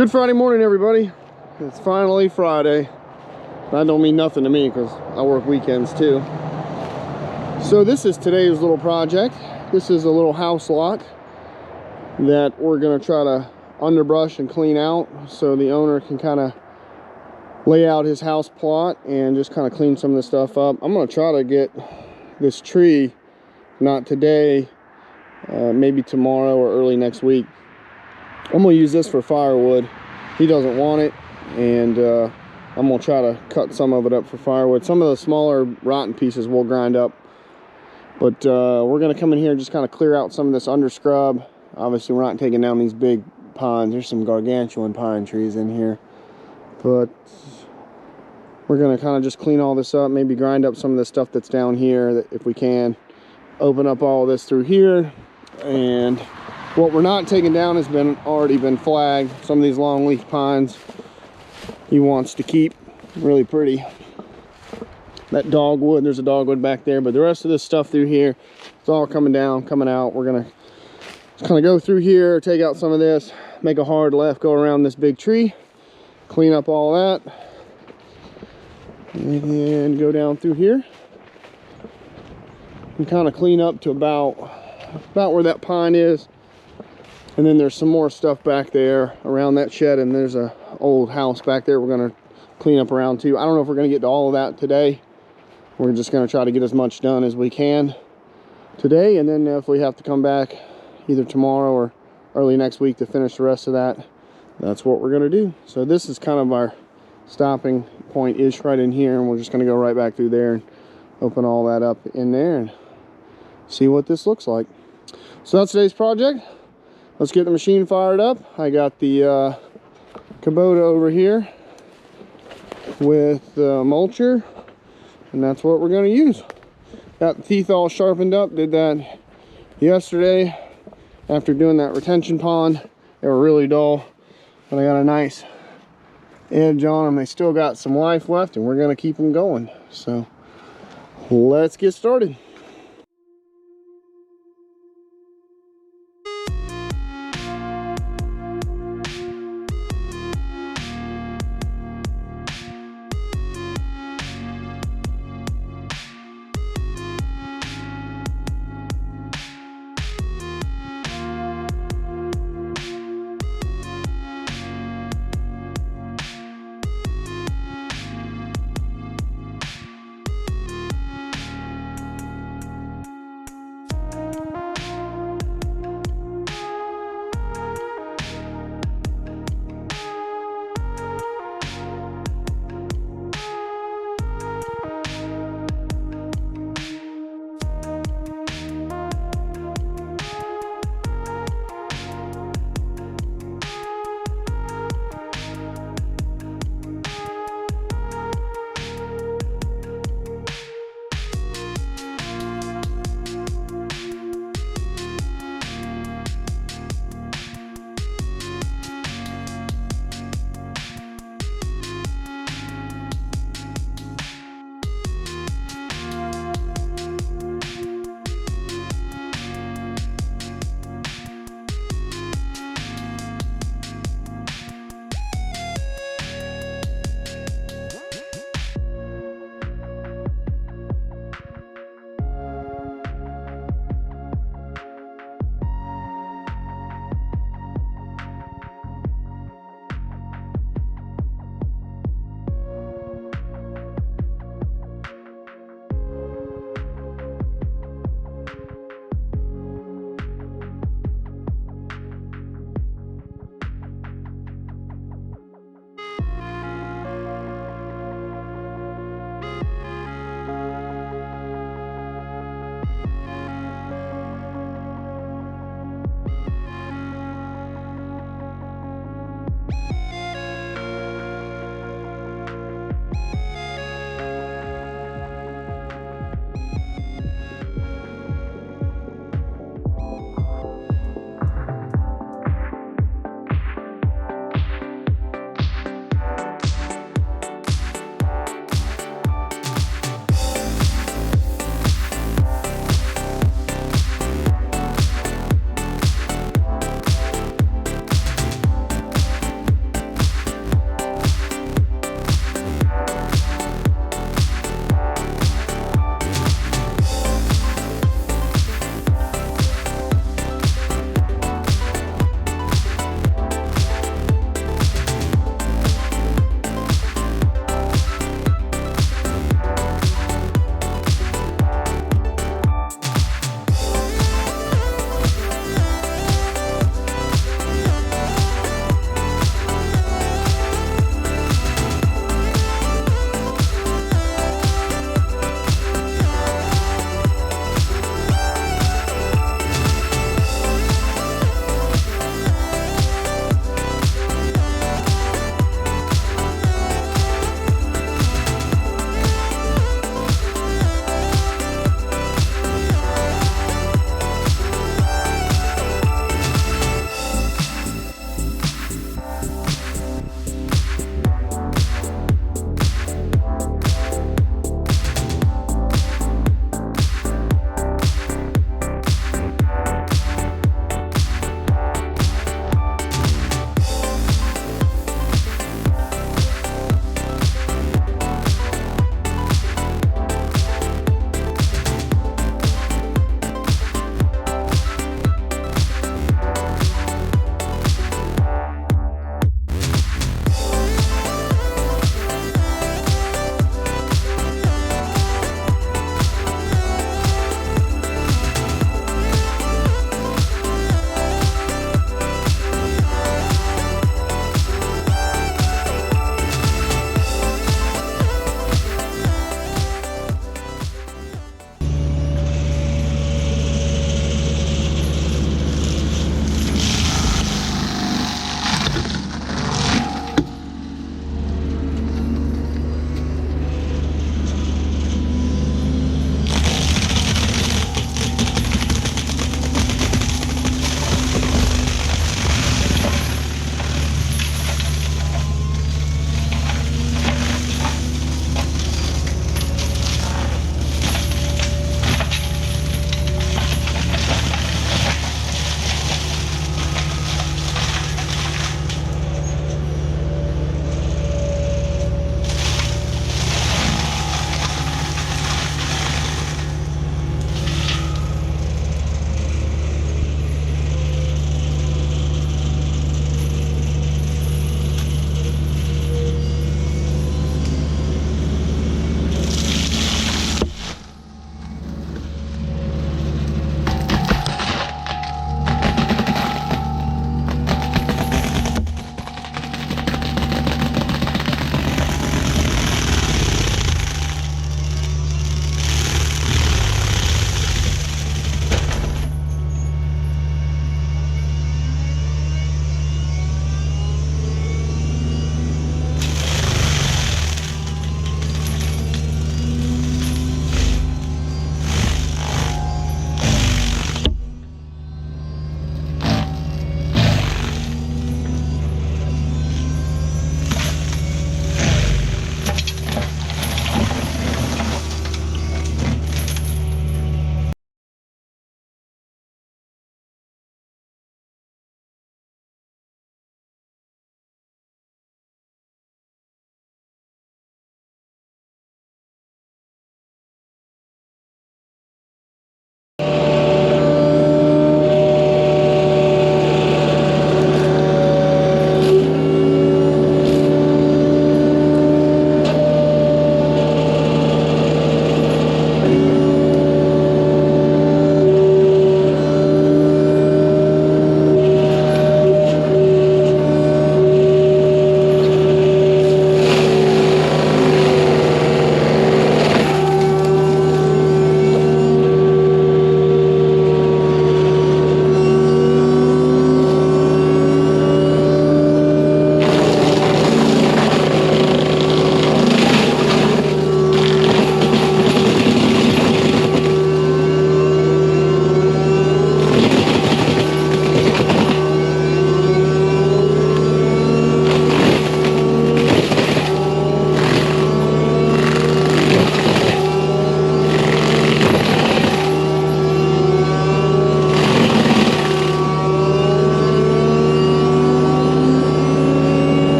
Good Friday morning, everybody. It's finally Friday. That don't mean nothing to me because I work weekends too. So this is today's little project. This is a little house lot that we're gonna try to underbrush and clean out so the owner can kind of lay out his house plot and just kind of clean some of this stuff up. I'm gonna try to get this tree, not today, maybe tomorrow or early next week. I'm gonna use this for firewood. He doesn't want it, and I'm gonna try to cut some of it up for firewood. Some of the smaller rotten pieces we'll grind up, but we're gonna come in here and just kind of clear out some of this underscrub. Obviously we're not taking down these big pines. There's some gargantuan pine trees in here, but we're gonna kind of just clean all this up, maybe grind up some of the stuff that's down here if we can. Open up all this through here, and what we're not taking down has already been flagged. Some of these long leaf pines he wants to keep. Really pretty. That dogwood, there's a dogwood back there, but the rest of this stuff through here, it's all coming down, coming out. We're gonna just kind of go through here, take out some of this, make a hard left, go around this big tree, clean up all that, and then go down through here and kind of clean up to about where that pine is. And then there's some more stuff back there around that shed, and there's a old house back there we're gonna clean up around too. I don't know if we're gonna get to all of that today. We're just gonna try to get as much done as we can today, and then if we have to come back either tomorrow or early next week to finish the rest of that, that's what we're gonna do. So this is kind of our stopping point-ish right in here, and we're just gonna go right back through there and open all that up in there and see what this looks like. So that's today's project. Let's get the machine fired up. I got the Kubota over here with the mulcher, and that's what we're gonna use. Got the teeth all sharpened up, did that yesterday after doing that retention pond. They were really dull, but I got a nice edge on them. They still got some life left, and we're gonna keep them going. So let's get started.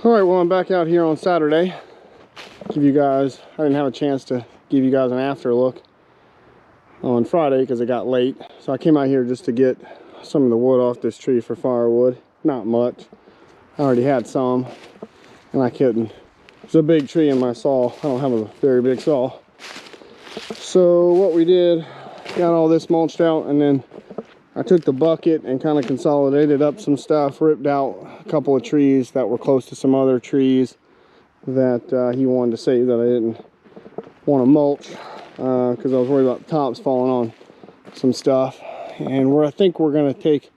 All right, well, I'm back out here on Saturday. I didn't have a chance to give you guys an after look on Friday because it got late. So I came out here just to get some of the wood off this tree for firewood. Not much. I already had some, and I couldn't. There's a big tree in my saw. I don't have a very big saw. So what we did, got all this mulched out, and then I took the bucket and kind of consolidated up some stuff, ripped out a couple of trees that were close to some other trees that he wanted to save that I didn't want to mulch because I was worried about the tops falling on some stuff. And I think we're going to take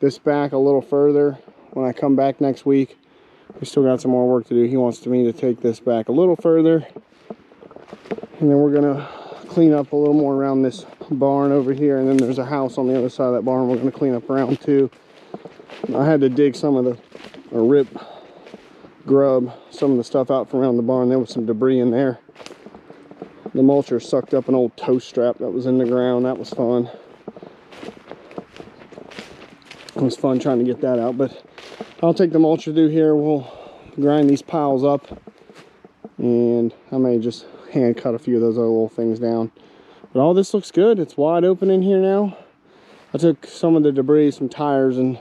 this back a little further when I come back next week. We still got some more work to do. He wants me to take this back a little further, and then we're going to clean up a little more around this barn over here, and then there's a house on the other side of that barn we're going to clean up around too. I had to dig some of grub some of the stuff out from around the barn. There was some debris in there. The mulcher sucked up an old toe strap that was in the ground. That was fun. It was fun trying to get that out, but I'll take the mulcher through here. We'll grind these piles up, and I may just hand cut a few of those other little things down. But all this looks good. It's wide open in here now. I took some of the debris, some tires and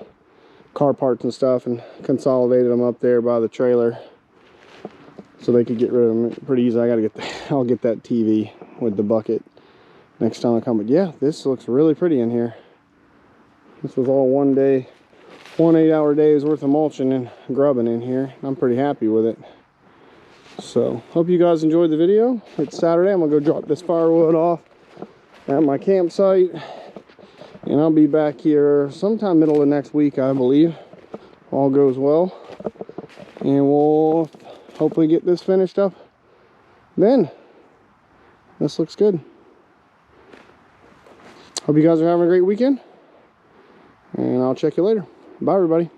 car parts and stuff, and consolidated them up there by the trailer so they could get rid of them pretty easy. I'll get that TV with the bucket next time I come. But yeah, this looks really pretty in here. This was all one 8-hour day's worth of mulching and grubbing in here. I'm pretty happy with it. So hope you guys enjoyed the video. It's Saturday. I'm gonna go drop this firewood off at my campsite, and I'll be back here sometime middle of next week, I believe. All goes well, and we'll hopefully get this finished up then. This looks good. Hope you guys are having a great weekend, and I'll check you later. Bye, everybody.